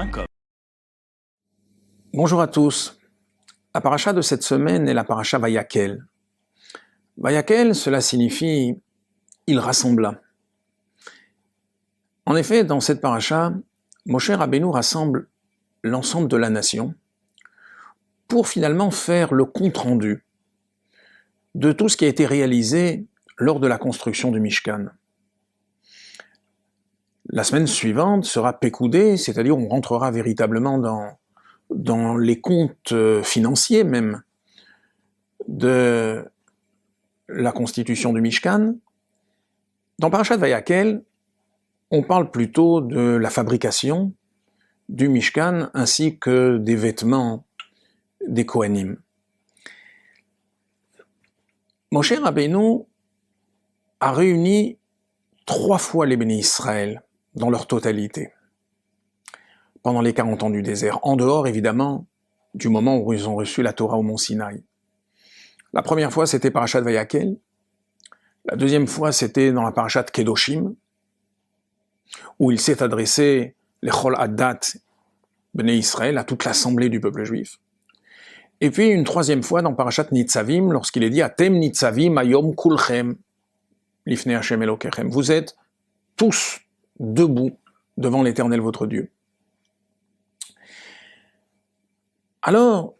parachatouradio.com. Bonjour à tous. La paracha de cette semaine est la paracha Vayakel. Vayakel, cela signifie « il rassembla ». En effet, dans cette paracha, Moshe Rabbeinu rassemble l'ensemble de la nation pour finalement faire le compte-rendu de tout ce qui a été réalisé lors de la construction du Mishkan. La semaine suivante sera Pekoudé, c'est-à-dire on rentrera véritablement dans les comptes financiers même de la constitution du Mishkan. Dans Parashat Vayakel, on parle plutôt de la fabrication du Mishkan ainsi que des vêtements des Kohanim. Moshe Rabbeinu a réuni 3 fois les bénis Israël dans leur totalité, pendant les 40 ans du désert, en dehors évidemment du moment où ils ont reçu la Torah au mont Sinaï. La première fois c'était Parashat Vayakel, la deuxième fois c'était dans la Parashat Kedoshim, où il s'est adressé l'Echol Adat Bnei Israël, à toute l'assemblée du peuple juif. Et puis une troisième fois dans Parashat Nitzavim, lorsqu'il est dit Atem Nitzavim Ayom Kulchem Lifnei Hashem Elokechem. Vous êtes tous debout devant l'Éternel votre Dieu. Alors,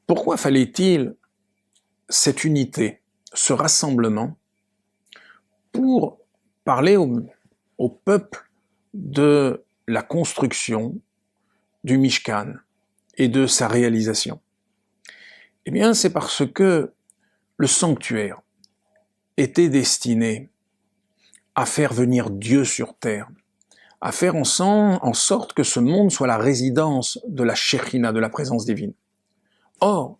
pourquoi fallait-il cette unité, ce rassemblement, pour parler au peuple de la construction du Mishkan et de sa réalisation? Eh bien, c'est parce que le sanctuaire était destiné à faire venir Dieu sur terre, à faire en sorte que ce monde soit la résidence de la Shekhinah, de la présence divine. Or,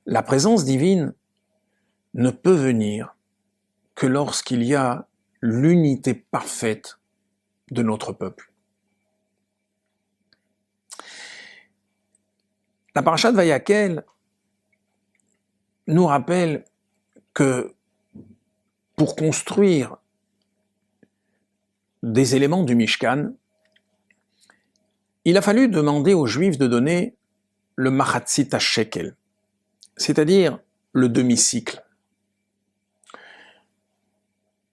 la présence divine ne peut venir que lorsqu'il y a l'unité parfaite de notre peuple. La parasha de Vayakel nous rappelle que pour construire des éléments du Mishkan, il a fallu demander aux Juifs de donner le Machatzit HaShekel, c'est-à-dire le demi-cycle.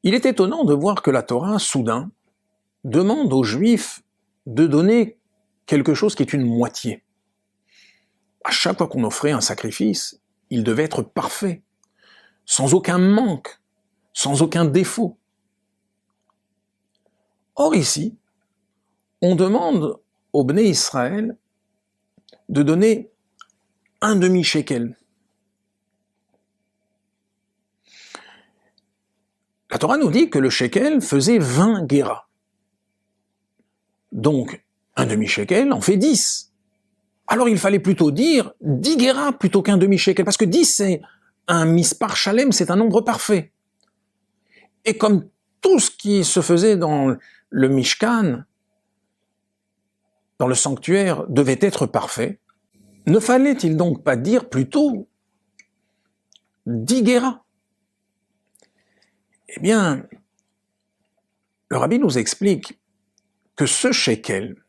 Il est étonnant de voir que la Torah, soudain, demande aux Juifs de donner quelque chose qui est une moitié. À chaque fois qu'on offrait un sacrifice, il devait être parfait, sans aucun manque, sans aucun défaut. Or ici, on demande au Bnei Israël de donner un demi-shekel. La Torah nous dit que le shekel faisait 20 guéras. Donc, un demi-shekel en fait 10. Alors il fallait plutôt dire 10 guéras plutôt qu'un demi-shekel, parce que 10 c'est un mispar shalem, c'est un nombre parfait. Et comme tout ce qui se faisait dans le Mishkan, dans le sanctuaire, devait être parfait, ne fallait-il donc pas dire plutôt 10 guéras? Eh bien, le rabbi nous explique que ce shekel,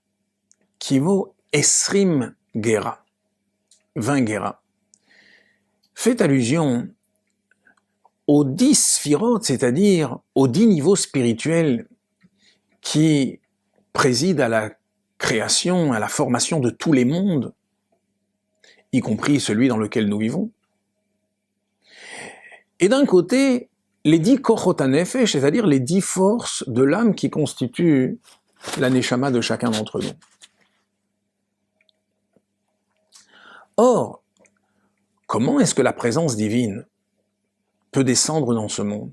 qui vaut esrim guéra, 20 guéras, fait allusion aux 10 sphirotes, c'est-à-dire aux 10 niveaux spirituels qui président à la création, à la formation de tous les mondes, y compris celui dans lequel nous vivons. Et d'un côté, les 10 kochot hanefesh, c'est-à-dire les 10 forces de l'âme qui constituent la neshama de chacun d'entre nous. Or, comment est-ce que la présence divine peut descendre dans ce monde?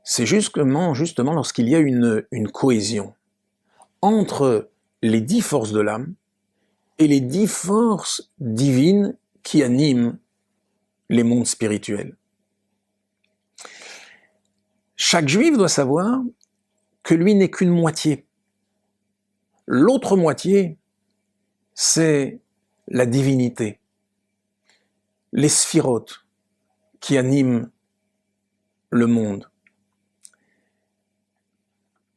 C'est justement lorsqu'il y a une cohésion entre les 10 forces de l'âme et les 10 forces divines qui animent les mondes spirituels. Chaque juif doit savoir que lui n'est qu'une moitié. L'autre moitié, c'est la divinité, les sphirotes qui animent le monde.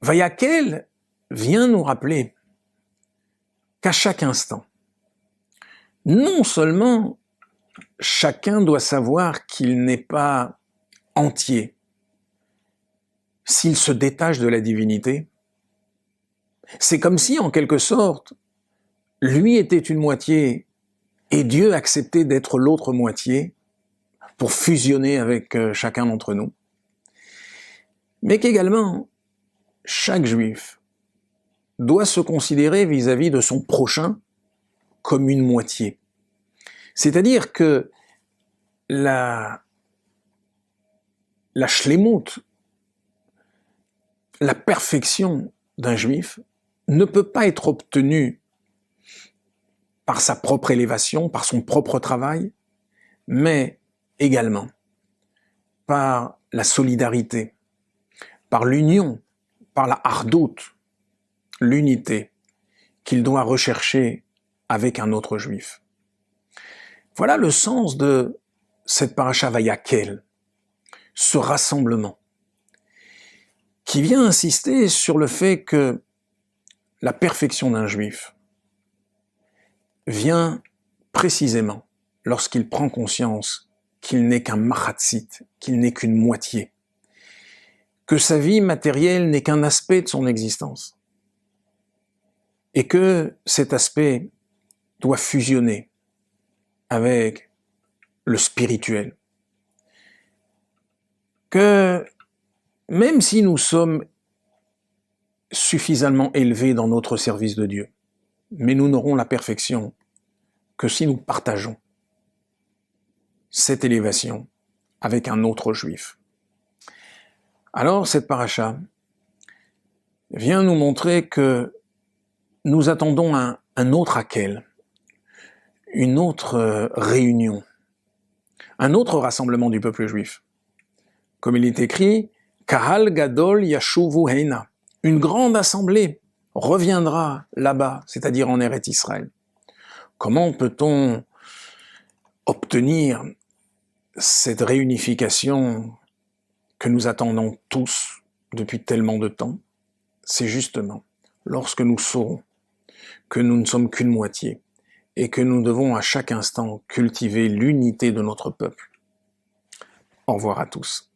Vayakel vient nous rappeler qu'à chaque instant, non seulement chacun doit savoir qu'il n'est pas entier s'il se détache de la divinité, c'est comme si, en quelque sorte, lui était une moitié et Dieu acceptait d'être l'autre moitié pour fusionner avec chacun d'entre nous. Mais qu'également, chaque juif doit se considérer vis-à-vis de son prochain comme une moitié. C'est-à-dire que la shlémout, la perfection d'un juif ne peut pas être obtenue par sa propre élévation, par son propre travail, mais également par la solidarité, par l'union, par la hardout, l'unité qu'il doit rechercher avec un autre juif. Voilà le sens de cette paracha Vayakel, ce rassemblement, qui vient insister sur le fait que la perfection d'un juif vient précisément lorsqu'il prend conscience qu'il n'est qu'un machatzit, qu'il n'est qu'une moitié, que sa vie matérielle n'est qu'un aspect de son existence, et que cet aspect doit fusionner avec le spirituel. Que même si nous sommes suffisamment élevés dans notre service de Dieu, mais nous n'aurons la perfection que si nous partageons cette élévation avec un autre juif. Alors cette paracha vient nous montrer que nous attendons un autre Hakel, une autre réunion, un autre rassemblement du peuple juif. Comme il est écrit, Kahal Gadol Yashuvu Heina, une grande assemblée reviendra là-bas, c'est-à-dire en Eretz Israël. Comment peut-on obtenir cette réunification que nous attendons tous depuis tellement de temps? C'est justement lorsque nous saurons que nous ne sommes qu'une moitié et que nous devons à chaque instant cultiver l'unité de notre peuple. Au revoir à tous.